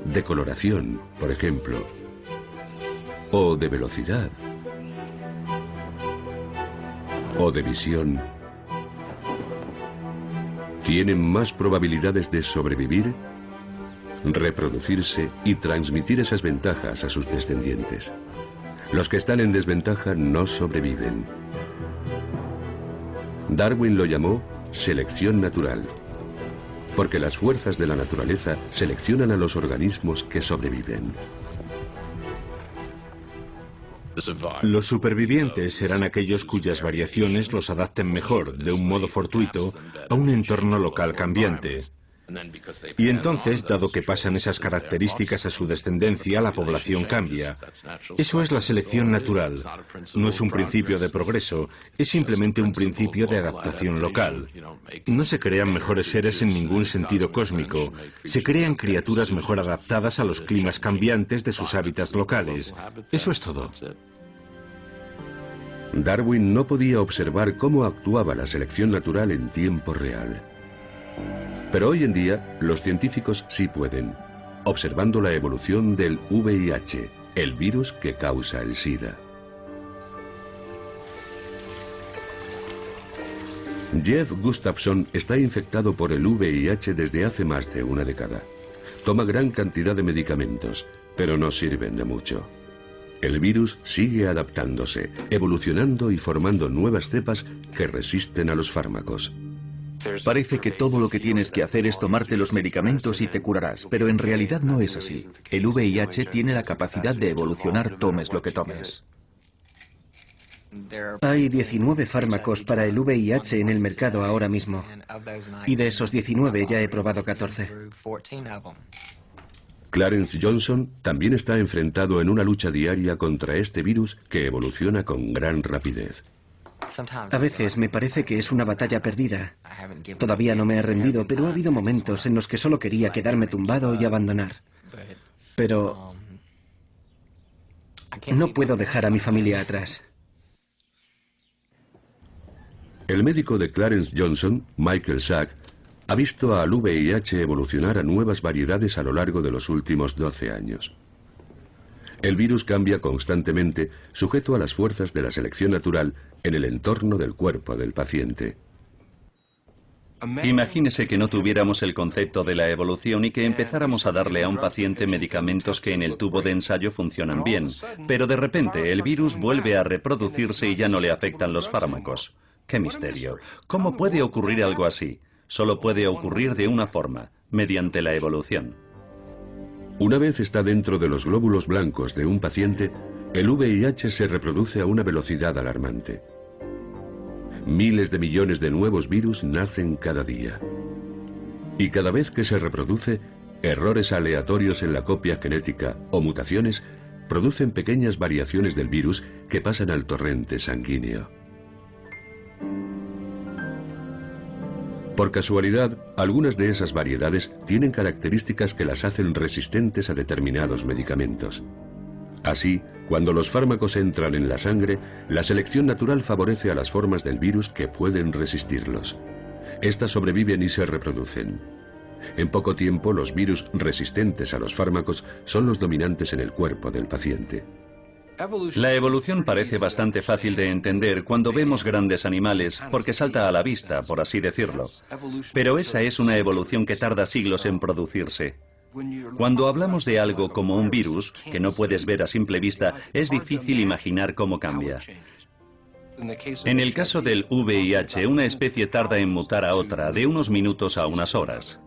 de coloración, por ejemplo, o de velocidad, o de visión, tienen más probabilidades de sobrevivir, reproducirse y transmitir esas ventajas a sus descendientes. Los que están en desventaja no sobreviven. Darwin lo llamó selección natural, porque las fuerzas de la naturaleza seleccionan a los organismos que sobreviven. Los supervivientes serán aquellos cuyas variaciones los adapten mejor, de un modo fortuito, a un entorno local cambiante. Y entonces, dado que pasan esas características a su descendencia, la población cambia. Eso es la selección natural. No es un principio de progreso, es simplemente un principio de adaptación local. No se crean mejores seres en ningún sentido cósmico. Se crean criaturas mejor adaptadas a los climas cambiantes de sus hábitats locales. Eso es todo. Darwin no podía observar cómo actuaba la selección natural en tiempo real. Pero hoy en día, los científicos sí pueden, observando la evolución del VIH, el virus que causa el SIDA. Jeff Gustafson está infectado por el VIH desde hace más de una década. Toma gran cantidad de medicamentos, pero no sirven de mucho. El virus sigue adaptándose, evolucionando y formando nuevas cepas que resisten a los fármacos. Parece que todo lo que tienes que hacer es tomarte los medicamentos y te curarás, pero en realidad no es así. El VIH tiene la capacidad de evolucionar tomes lo que tomes. Hay 19 fármacos para el VIH en el mercado ahora mismo. Y de esos 19 ya he probado 14. Clarence Johnson también está enfrentado en una lucha diaria contra este virus que evoluciona con gran rapidez. A veces me parece que es una batalla perdida. Todavía no me he rendido, pero ha habido momentos en los que solo quería quedarme tumbado y abandonar. Pero no puedo dejar a mi familia atrás. El médico de Clarence Johnson, Michael Sack, ha visto al VIH evolucionar a nuevas variedades a lo largo de los últimos 12 años. El virus cambia constantemente, sujeto a las fuerzas de la selección natural en el entorno del cuerpo del paciente. Imagínese que no tuviéramos el concepto de la evolución y que empezáramos a darle a un paciente medicamentos que en el tubo de ensayo funcionan bien, pero de repente el virus vuelve a reproducirse y ya no le afectan los fármacos. ¡Qué misterio! ¿Cómo puede ocurrir algo así? Solo puede ocurrir de una forma, mediante la evolución. Una vez está dentro de los glóbulos blancos de un paciente, el VIH se reproduce a una velocidad alarmante. Miles de millones de nuevos virus nacen cada día. Y cada vez que se reproduce, errores aleatorios en la copia genética o mutaciones producen pequeñas variaciones del virus que pasan al torrente sanguíneo. Por casualidad, algunas de esas variedades tienen características que las hacen resistentes a determinados medicamentos. Así, cuando los fármacos entran en la sangre, la selección natural favorece a las formas del virus que pueden resistirlos. Estas sobreviven y se reproducen. En poco tiempo, los virus resistentes a los fármacos son los dominantes en el cuerpo del paciente. La evolución parece bastante fácil de entender cuando vemos grandes animales, porque salta a la vista, por así decirlo. Pero esa es una evolución que tarda siglos en producirse. Cuando hablamos de algo como un virus, que no puedes ver a simple vista, es difícil imaginar cómo cambia. En el caso del VIH, una especie tarda en mutar a otra, de unos minutos a unas horas.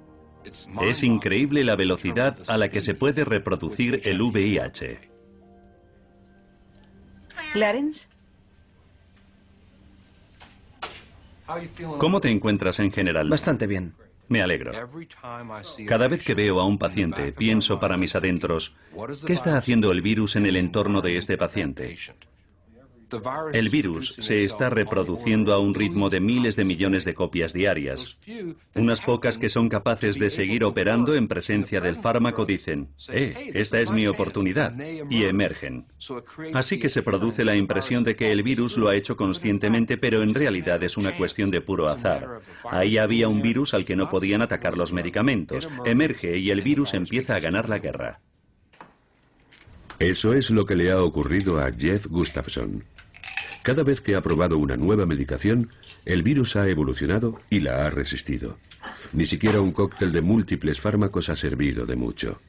Es increíble la velocidad a la que se puede reproducir el VIH. Clarence. ¿Cómo te encuentras en general? Bastante bien. Me alegro. Cada vez que veo a un paciente, pienso para mis adentros, ¿qué está haciendo el virus en el entorno de este paciente? El virus se está reproduciendo a un ritmo de miles de millones de copias diarias. Unas pocas que son capaces de seguir operando en presencia del fármaco dicen, esta es mi oportunidad, y emergen. Así que se produce la impresión de que el virus lo ha hecho conscientemente, pero en realidad es una cuestión de puro azar. Ahí había un virus al que no podían atacar los medicamentos. Emerge y el virus empieza a ganar la guerra. Eso es lo que le ha ocurrido a Jeff Gustafson. Cada vez que ha probado una nueva medicación, el virus ha evolucionado y la ha resistido. Ni siquiera un cóctel de múltiples fármacos ha servido de mucho.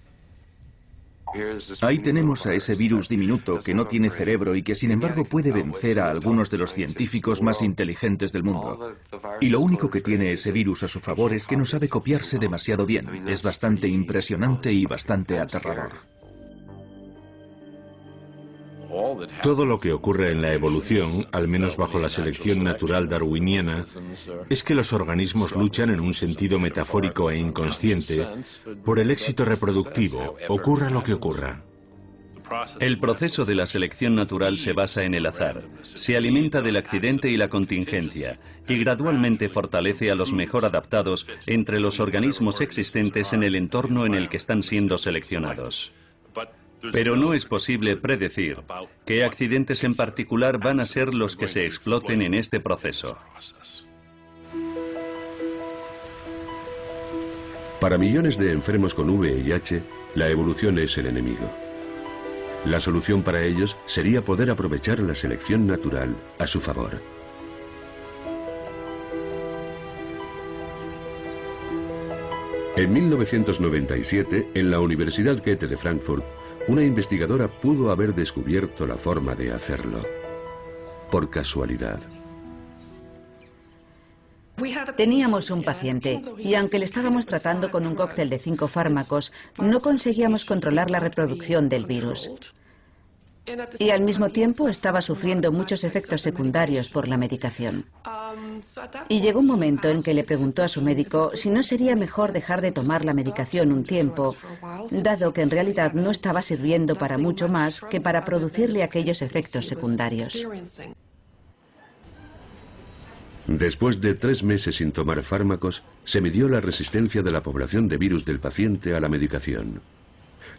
Ahí tenemos a ese virus diminuto que no tiene cerebro y que sin embargo puede vencer a algunos de los científicos más inteligentes del mundo. Y lo único que tiene ese virus a su favor es que no sabe copiarse demasiado bien. Es bastante impresionante y bastante aterrador. Todo lo que ocurre en la evolución, al menos bajo la selección natural darwiniana, es que los organismos luchan en un sentido metafórico e inconsciente por el éxito reproductivo, ocurra lo que ocurra. El proceso de la selección natural se basa en el azar, se alimenta del accidente y la contingencia, y gradualmente fortalece a los mejor adaptados entre los organismos existentes en el entorno en el que están siendo seleccionados. Pero no es posible predecir qué accidentes en particular van a ser los que se exploten en este proceso. Para millones de enfermos con VIH, la evolución es el enemigo. La solución para ellos sería poder aprovechar la selección natural a su favor. En 1997, en la Universidad Goethe de Frankfurt, una investigadora pudo haber descubierto la forma de hacerlo. Por casualidad. Teníamos un paciente y aunque le estábamos tratando con un cóctel de 5 fármacos, no conseguíamos controlar la reproducción del virus. Y al mismo tiempo estaba sufriendo muchos efectos secundarios por la medicación. Y llegó un momento en que le preguntó a su médico si no sería mejor dejar de tomar la medicación un tiempo, dado que en realidad no estaba sirviendo para mucho más que para producirle aquellos efectos secundarios. Después de 3 meses sin tomar fármacos, se midió la resistencia de la población de virus del paciente a la medicación.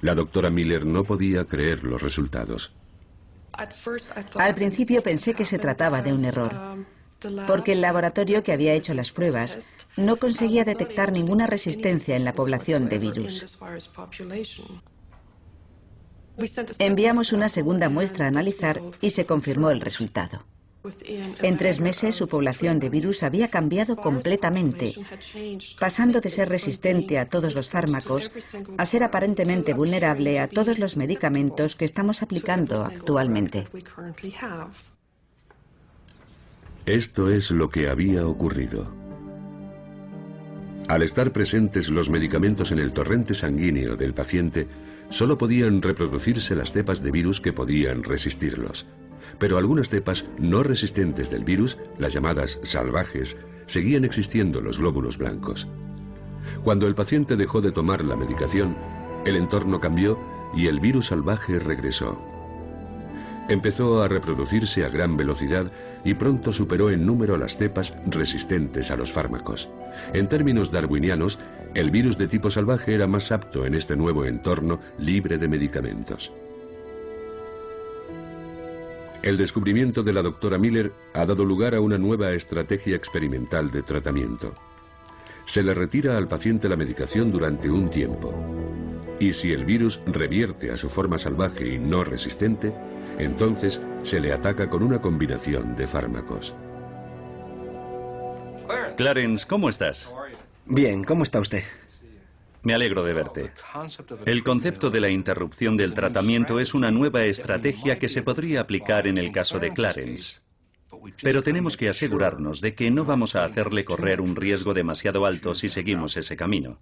La doctora Miller no podía creer los resultados. Al principio pensé que se trataba de un error, porque el laboratorio que había hecho las pruebas no conseguía detectar ninguna resistencia en la población de virus. Enviamos una segunda muestra a analizar y se confirmó el resultado. En 3 meses su población de virus había cambiado completamente, pasando de ser resistente a todos los fármacos a ser aparentemente vulnerable a todos los medicamentos que estamos aplicando actualmente. Esto es lo que había ocurrido. Al estar presentes los medicamentos en el torrente sanguíneo del paciente, solo podían reproducirse las cepas de virus que podían resistirlos. Pero algunas cepas no resistentes del virus, las llamadas salvajes, seguían existiendo en los glóbulos blancos. Cuando el paciente dejó de tomar la medicación, el entorno cambió y el virus salvaje regresó. Empezó a reproducirse a gran velocidad y pronto superó en número las cepas resistentes a los fármacos. En términos darwinianos, el virus de tipo salvaje era más apto en este nuevo entorno libre de medicamentos. El descubrimiento de la doctora Miller ha dado lugar a una nueva estrategia experimental de tratamiento. Se le retira al paciente la medicación durante un tiempo. Y si el virus revierte a su forma salvaje y no resistente, entonces se le ataca con una combinación de fármacos. Clarence, ¿cómo estás? Bien, ¿cómo está usted? Me alegro de verte. El concepto de la interrupción del tratamiento es una nueva estrategia que se podría aplicar en el caso de Clarence. Pero tenemos que asegurarnos de que no vamos a hacerle correr un riesgo demasiado alto si seguimos ese camino.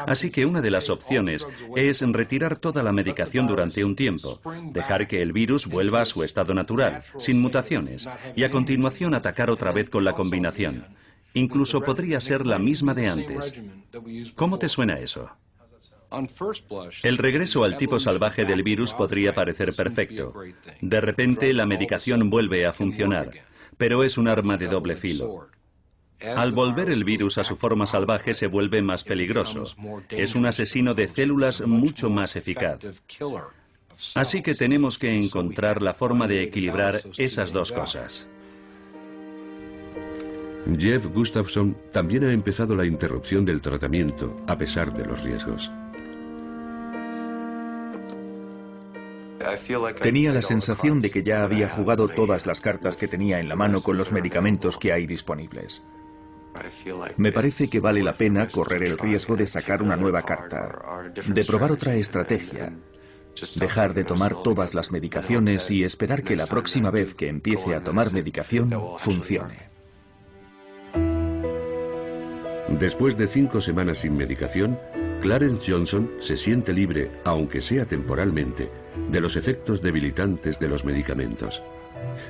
Así que una de las opciones es retirar toda la medicación durante un tiempo, dejar que el virus vuelva a su estado natural, sin mutaciones, y a continuación atacar otra vez con la combinación. Incluso podría ser la misma de antes. ¿Cómo te suena eso? El regreso al tipo salvaje del virus podría parecer perfecto. De repente la medicación vuelve a funcionar, pero es un arma de doble filo. Al volver el virus a su forma salvaje se vuelve más peligroso. Es un asesino de células mucho más eficaz. Así que tenemos que encontrar la forma de equilibrar esas dos cosas. Jeff Gustafson también ha empezado la interrupción del tratamiento, a pesar de los riesgos. Tenía la sensación de que ya había jugado todas las cartas que tenía en la mano con los medicamentos que hay disponibles. Me parece que vale la pena correr el riesgo de sacar una nueva carta, de probar otra estrategia, dejar de tomar todas las medicaciones y esperar que la próxima vez que empiece a tomar medicación funcione. Después de 5 semanas sin medicación, Clarence Johnson se siente libre, aunque sea temporalmente, de los efectos debilitantes de los medicamentos.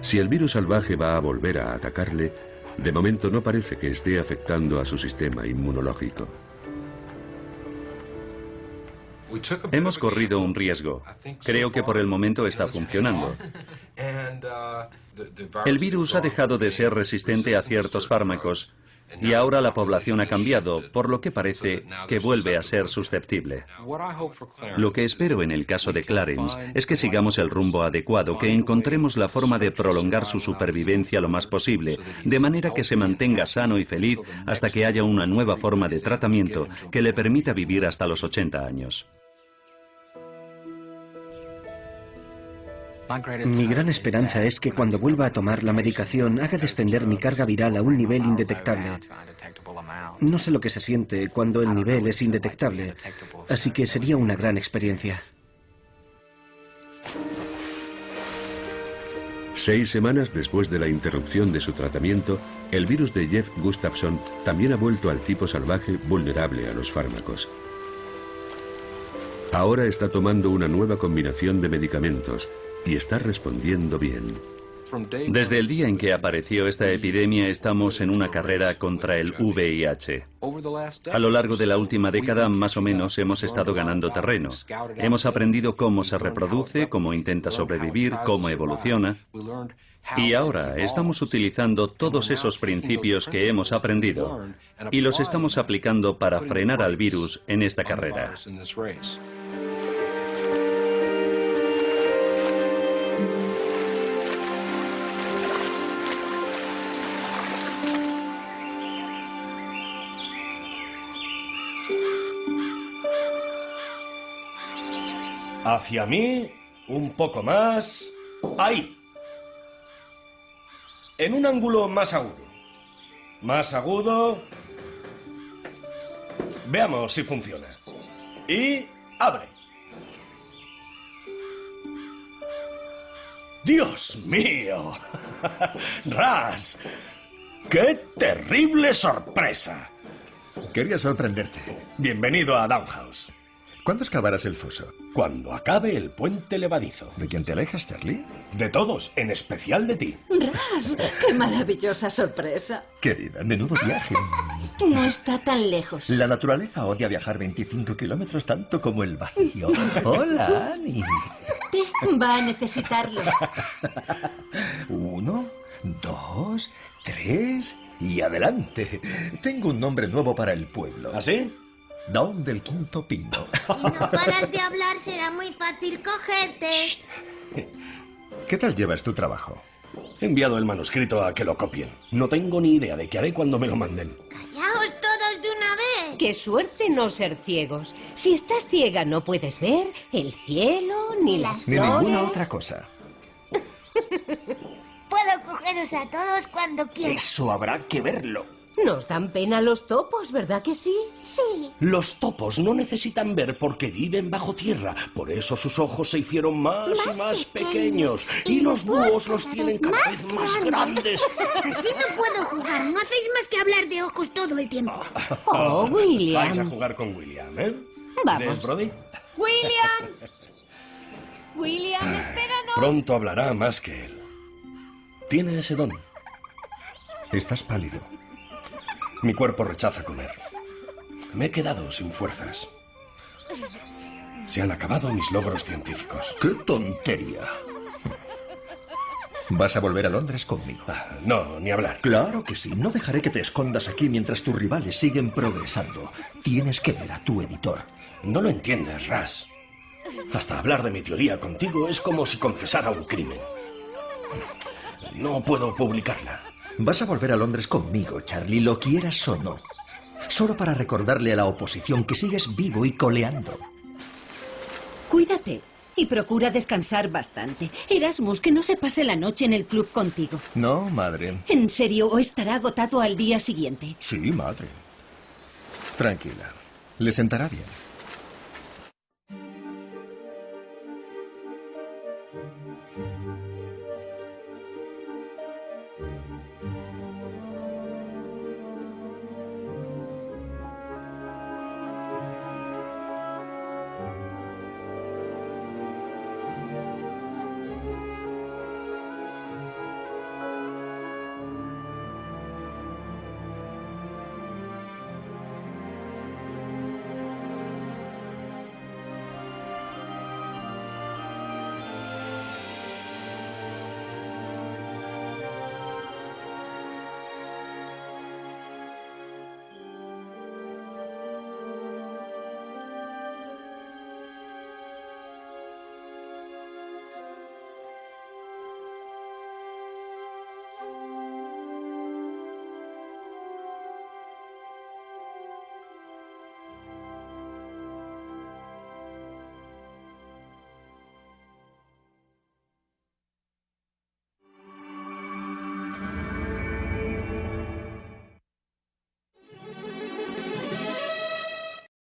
Si el virus salvaje va a volver a atacarle, de momento no parece que esté afectando a su sistema inmunológico. Hemos corrido un riesgo. Creo que por el momento está funcionando. El virus ha dejado de ser resistente a ciertos fármacos y ahora la población ha cambiado, por lo que parece que vuelve a ser susceptible. Lo que espero en el caso de Clarence es que sigamos el rumbo adecuado, que encontremos la forma de prolongar su supervivencia lo más posible, de manera que se mantenga sano y feliz hasta que haya una nueva forma de tratamiento que le permita vivir hasta los 80 años. Mi gran esperanza es que cuando vuelva a tomar la medicación haga descender mi carga viral a un nivel indetectable. No sé lo que se siente cuando el nivel es indetectable, así que sería una gran experiencia. 6 semanas después de la interrupción de su tratamiento, el virus de Jeff Gustafson también ha vuelto al tipo salvaje vulnerable a los fármacos. Ahora está tomando una nueva combinación de medicamentos y está respondiendo bien. Desde el día en que apareció esta epidemia estamos en una carrera contra el VIH. A lo largo de la última década, más o menos, hemos estado ganando terreno. Hemos aprendido cómo se reproduce, cómo intenta sobrevivir, cómo evoluciona. Y ahora estamos utilizando todos esos principios que hemos aprendido y los estamos aplicando para frenar al virus en esta carrera. Hacia mí, un poco más. Ahí. En un ángulo más agudo. Más agudo. Veamos si funciona. Y abre. ¡Dios mío! ¡Ras! ¡Qué terrible sorpresa! Quería sorprenderte. Bienvenido a Downhouse. ¿Cuándo excavarás el foso? Cuando acabe el puente levadizo. ¿De quién te alejas, Charlie? De todos, en especial de ti. Ras, qué maravillosa sorpresa. Querida, menudo viaje. No está tan lejos. La naturaleza odia viajar 25 kilómetros tanto como el vacío. Hola, Annie. Va a necesitarlo. 1, 2, 3 y adelante. Tengo un nombre nuevo para el pueblo. ¿Así? Don del Quinto Pino. Si no paras de hablar, será muy fácil cogerte. ¿Qué tal llevas tu trabajo? He enviado el manuscrito a que lo copien. No tengo ni idea de qué haré cuando me lo manden. ¡Callaos todos de una vez! Qué suerte no ser ciegos. Si estás ciega no puedes ver el cielo, ni las Ni flores. ninguna otra cosa. Puedo cogeros a todos cuando quiera. Eso habrá que verlo. Nos dan pena los topos, ¿verdad que sí? Sí. Los topos no necesitan ver porque viven bajo tierra. Por eso sus ojos se hicieron más y más pequeños. Y los búhos los tienen cada vez más grandes. Así no puedo jugar. No hacéis más que hablar de ojos todo el tiempo. Oh, William. Vais a jugar con William, ¿eh? Vamos. ¿Eres Brody? William. William, espéranos. Pronto hablará más que él. Tiene ese don. Estás pálido. Mi cuerpo rechaza comer. Me he quedado sin fuerzas. Se han acabado mis logros científicos. ¡Qué tontería! ¿Vas a volver a Londres conmigo? No, ni hablar. Claro que sí. No dejaré que te escondas aquí mientras tus rivales siguen progresando. Tienes que ver a tu editor. No lo entiendes, Ras. Hasta hablar de mi teoría contigo es como si confesara un crimen. No puedo publicarla. Vas a volver a Londres conmigo, Charlie, lo quieras o no. Solo para recordarle a la oposición que sigues vivo y coleando. Cuídate y procura descansar bastante. Erasmus, que no se pase la noche en el club contigo. No, madre. En serio, o estará agotado al día siguiente. Sí, madre. Tranquila. Le sentará bien.